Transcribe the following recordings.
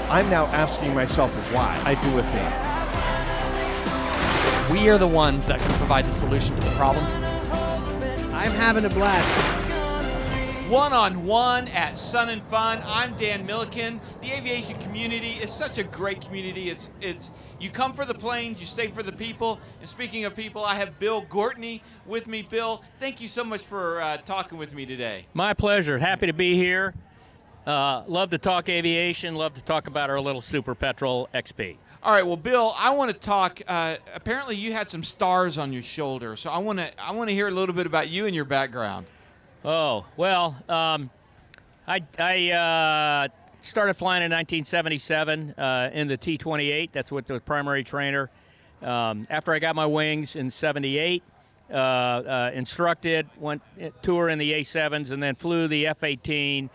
I'm now asking myself why I do a thing. We are the ones that can provide the solution to the problem. I'm having a blast. One-on-one at Sun and Fun. I'm Dan Milliken. The aviation community is such a great community. It's you come for the planes, you stay for the people. And speaking of people, I have Bill Gortney with me. Bill, thank you so much for talking with me today. My pleasure. Happy to be here. Love to talk aviation. Love to talk about our little Super Petrol XP. All right, well, Bill, I want to talk. Apparently, you had some stars on your shoulder, so I want to hear a little bit about you and your background. Oh, well, I started flying in 1977 in the T-28. That's what the primary trainer. After I got my wings in 78, instructed, went tour in the A-7s, and then flew the F-18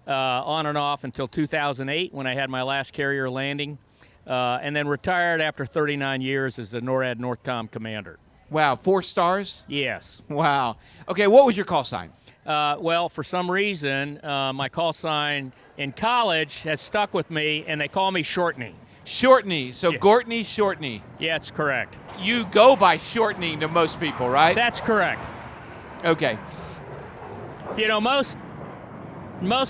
on and off until 2008 when I had my last carrier landing, and then retired after 39 years as the NORAD NORTHCOM commander. Wow, 4 stars? Yes. Wow. Okay, what was your call sign? Well, for some reason, my call sign in college has stuck with me, and they call me Shortney. Shortney. So yeah. Gortney, Shortney. Yeah, that's correct. You go by Shortney to most people, right? That's correct. Okay. You know, most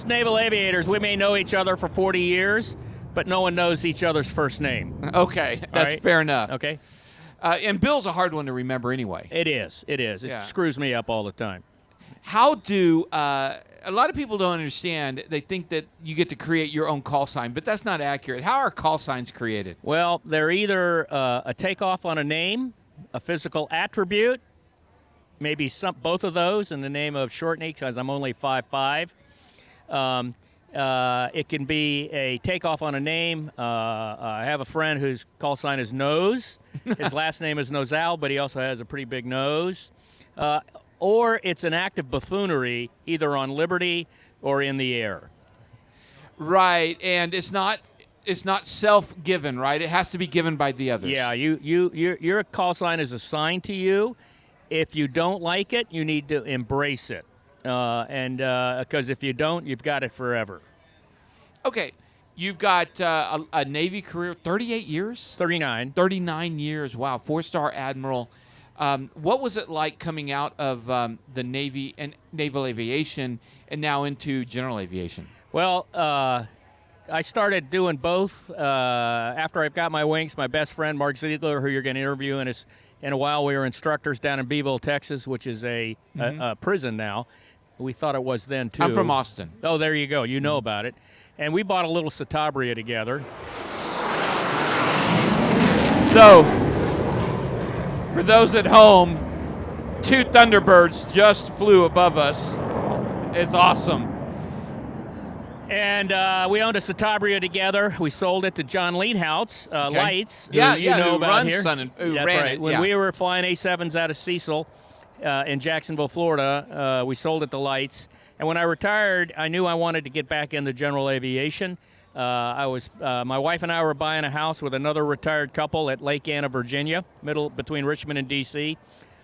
naval aviators, we may know each other for 40 years, but no one knows each other's first name. Okay, that's right? fair enough. Okay. And Bill's a hard one to remember anyway. It is. It Yeah. screws me up all the time. How do a lot of people don't understand? They think that you get to create your own call sign, but that's not accurate. How are call signs created? Well, they're either a takeoff on a name, a physical attribute, maybe both of those in the name of Shortney because I'm only 5'5". It can be a takeoff on a name. I have a friend whose call sign is Nose. His last name is Nozal, but he also has a pretty big nose. Or it's an act of buffoonery, either on liberty or in the air. Right, and it's not self-given, right? It has to be given by the others. Yeah, your call sign is assigned to you. If you don't like it, you need to embrace it, and because if you don't, you've got it forever. Okay, you've got a Navy career, 38 years? 39. 39 years, wow, 4-star Admiral. What was it like coming out of the Navy and naval aviation and now into general aviation? Well, I started doing both after I got my wings. My best friend, Mark Ziegler, who you're going to interview in a while, we were instructors down in Beeville, Texas, which is a prison now. We thought it was then, too. I'm from Austin. Oh, there you go. You know about it. And we bought a little Citabria together. So, for those at home, 2 Thunderbirds just flew above us. It's awesome. And we owned a Citabria together. We sold it to John Lienhoutz, Okay. Lights. Yeah, who you know who about runs here. Sun and who That's ran right. it. When Yeah. we were flying A-7s out of Cecil in Jacksonville, Florida, we sold it to Lights. And when I retired, I knew I wanted to get back into general aviation. My wife and I were buying a house with another retired couple at Lake Anna, Virginia, between Richmond and D.C.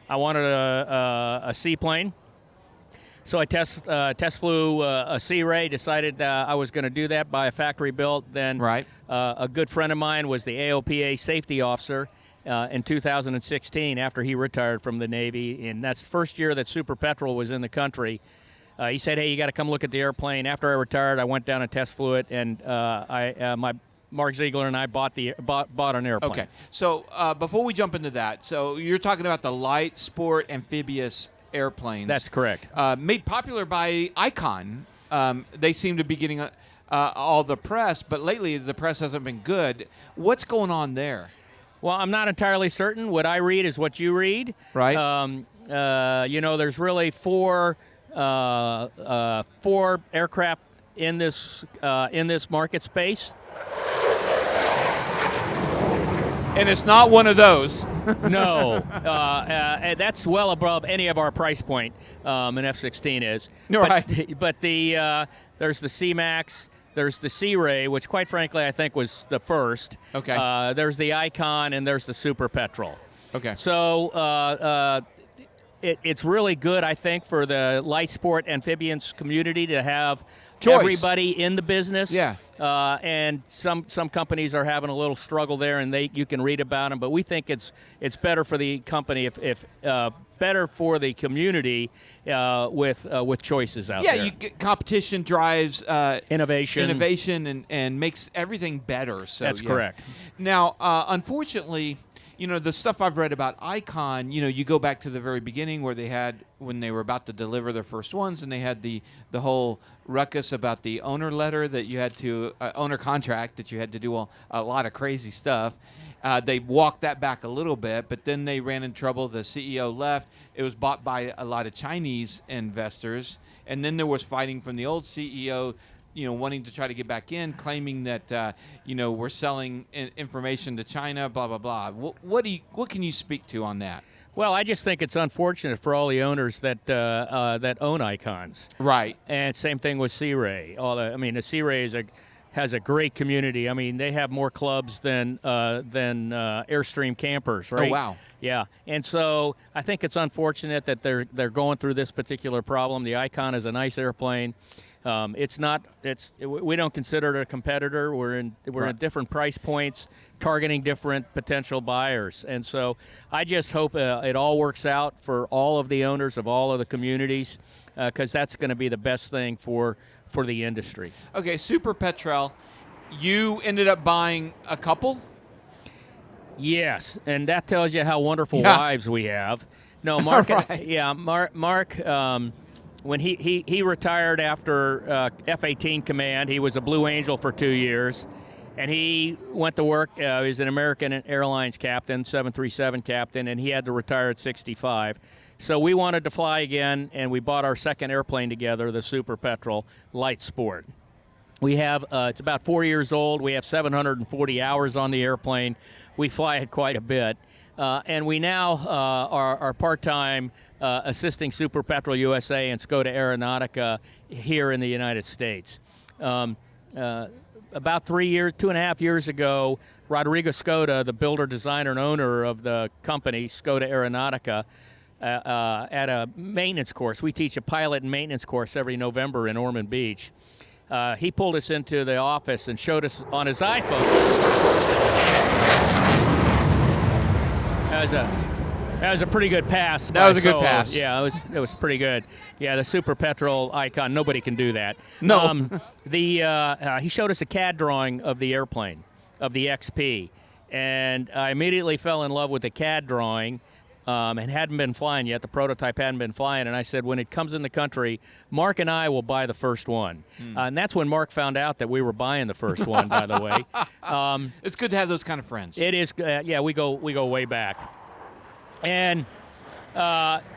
I wanted a seaplane. So I test flew a Sea Ray, decided I was going to do that, buy a factory built. Then Right. A good friend of mine was the AOPA safety officer in 2016 after he retired from the Navy. And that's the first year that Super Petrol was in the country. He said, hey, you got to come look at the airplane. After I retired, I went down and test flew it, and Mark Ziegler and I bought an airplane. Okay, so before we jump into that, so you're talking about the light sport amphibious airplanes. That's correct. Made popular by Icon. They seem to be getting all the press, but lately the press hasn't been good. What's going on there? Well, I'm not entirely certain. What I read is what you read. Right. There's really four aircraft in this market space. And it's not one of those. No, that's well above any of our price point. An F-16 is. Right. But there's the C-Max, there's the Sea Ray, which quite frankly I think was the first. Okay. There's the Icon, and there's the Super Petrol. Okay. So it's really good, I think, for the light sport amphibians community to have Choice. everybody in the business. Yeah. and some companies are having a little struggle there, and you can read about them. But we think it's better for the company if better for the community with choices out there. Yeah, competition drives innovation and makes everything better. So that's correct. Now, unfortunately, the stuff I've read about Icon, you go back to the very beginning where when they were about to deliver their first ones, and they had the whole ruckus about the owner letter that you had to owner contract that you had to do a lot of crazy stuff. They walked that back a little bit, but then they ran in trouble. The CEO left. It was bought by a lot of Chinese investors, and then there was fighting from the old CEO, wanting to try to get back in, claiming that we're selling information to China, blah blah blah. What can you speak to on that? Well, I just think it's unfortunate for all the owners that own Icons. Right. And same thing with Sea Ray. The Sea Ray has a great community. I mean, they have more clubs than Airstream campers, right? Oh, wow. Yeah. And so I think it's unfortunate that they're going through this particular problem. The Icon is a nice airplane. We don't consider it a competitor. We're in different price points, targeting different potential buyers. And so I just hope it all works out for all of the owners of all of the communities, because that's going to be the best thing for the industry. Okay, Super Petrel, you ended up buying a couple? Yes, and that tells you how wonderful wives we have. No, Mark. Right. Yeah, Mark. When he retired after F-18 command, he was a Blue Angel for 2 years, and he went to work. He was an American Airlines captain, 737 captain, and he had to retire at 65. So we wanted to fly again, and we bought our second airplane together, the Super Petrel Light Sport. We have it's about 4 years old. We have 740 hours on the airplane. We fly it quite a bit. And we now are part-time assisting Super Petrel USA and Skoda Aeronautica here in the United States. About 2.5 years ago, Rodrigo Skoda, the builder, designer, and owner of the company, Skoda Aeronautica, at a maintenance course. We teach a pilot and maintenance course every November in Ormond Beach. He pulled us into the office and showed us on his iPhone. That was a pretty good pass. That was a good pass. Yeah, it was pretty good. Yeah, the Super Petrel Icon, nobody can do that. No. He showed us a CAD drawing of the airplane, of the XP, and I immediately fell in love with the CAD drawing. And hadn't been flying yet. The prototype hadn't been flying. And I said, when it comes in the country, Mark and I will buy the first one. And that's when Mark found out that we were buying the first one, by the way. It's good to have those kind of friends. It is. Yeah, we go way back. And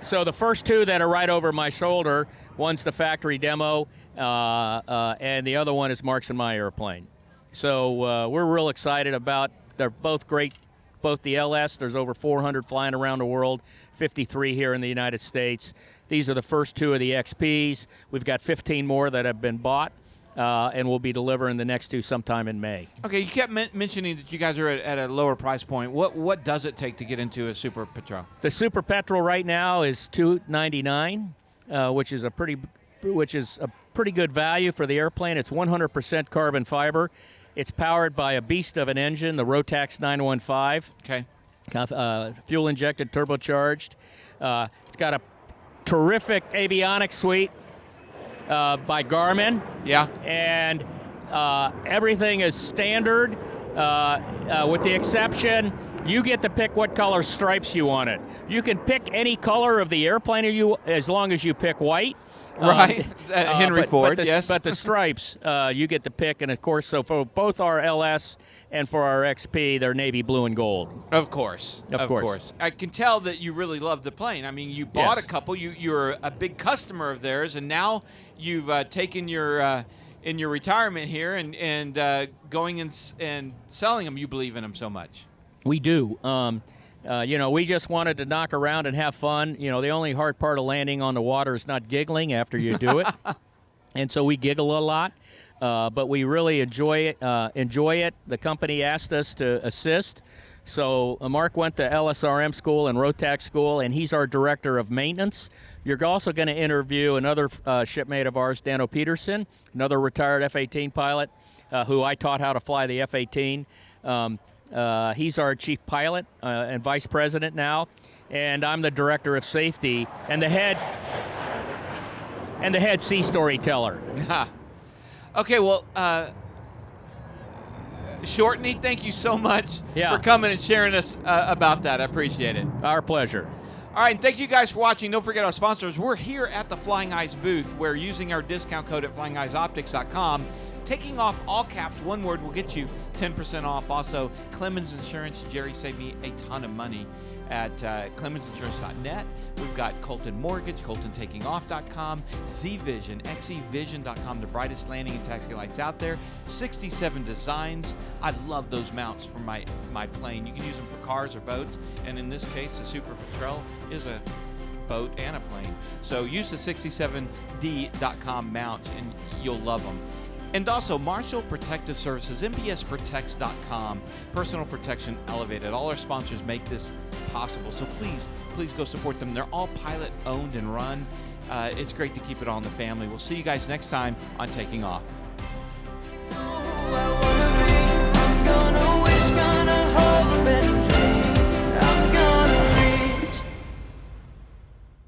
so the first two that are right over my shoulder, one's the factory demo, and the other one is Mark's and my airplane. So we're real excited about. They're both great. Both the LS, there's over 400 flying around the world, 53 here in the United States. These are the first two of the XPs. We've got 15 more that have been bought, and we'll be delivering the next two sometime in May. Okay, you kept mentioning that you guys are at a lower price point. What does it take to get into a Super Petrel? The Super Petrel right now is $299, which is a pretty good value for the airplane. It's 100% carbon fiber. It's powered by a beast of an engine, the Rotax 915. Okay. Fuel-injected, turbocharged. It's got a terrific avionics suite by Garmin. Yeah. And everything is standard, with the exception, you get to pick what color stripes you want it. You can pick any color of the airplane as long as you pick white. Right, Henry Ford, yes. But the stripes, you get to pick, and of course, so for both our LS and for our XP, they're navy blue and gold. Of course. Of course. I can tell that you really love the plane. I mean, you bought a couple. You're a big customer of theirs, and now you've taken your in your retirement here and going and selling them. You believe in them so much. We do. We just wanted to knock around and have fun. The only hard part of landing on the water is not giggling after you do it. And so we giggle a lot, but we really enjoy it. The company asked us to assist. So Mark went to LSRM school and Rotax school, and he's our director of maintenance. You're also going to interview another shipmate of ours, Dano Peterson, another retired F-18 pilot. who I taught how to fly the F-18. He's our chief pilot and vice president now, and I'm the director of safety and the head sea storyteller. Okay, well, Shortney, thank you so much Yeah. for coming and sharing us about that. I appreciate it. Our pleasure. All right, and thank you guys for watching. Don't forget our sponsors. We're here at the Flying Eyes booth, where using our discount code at flyingeyesoptics.com, taking off all caps, one word, will get you 10% off. Also, Clemens Insurance. Jerry saved me a ton of money at clemensinsurance.net. We've got Colton Mortgage, coltontakingoff.com, Z-Vision, xevision.com, the brightest landing and taxi lights out there, 67 Designs. I love those mounts for my plane. You can use them for cars or boats, and in this case, the Super Patrol is a boat and a plane. So use the 67D.com mounts, and you'll love them. And also, Marshall Protective Services, MPSprotects.com, personal protection elevated. All our sponsors make this possible, so please go support them. They're all pilot owned and run. It's great to keep it all in the family. We'll see you guys next time on Taking Off.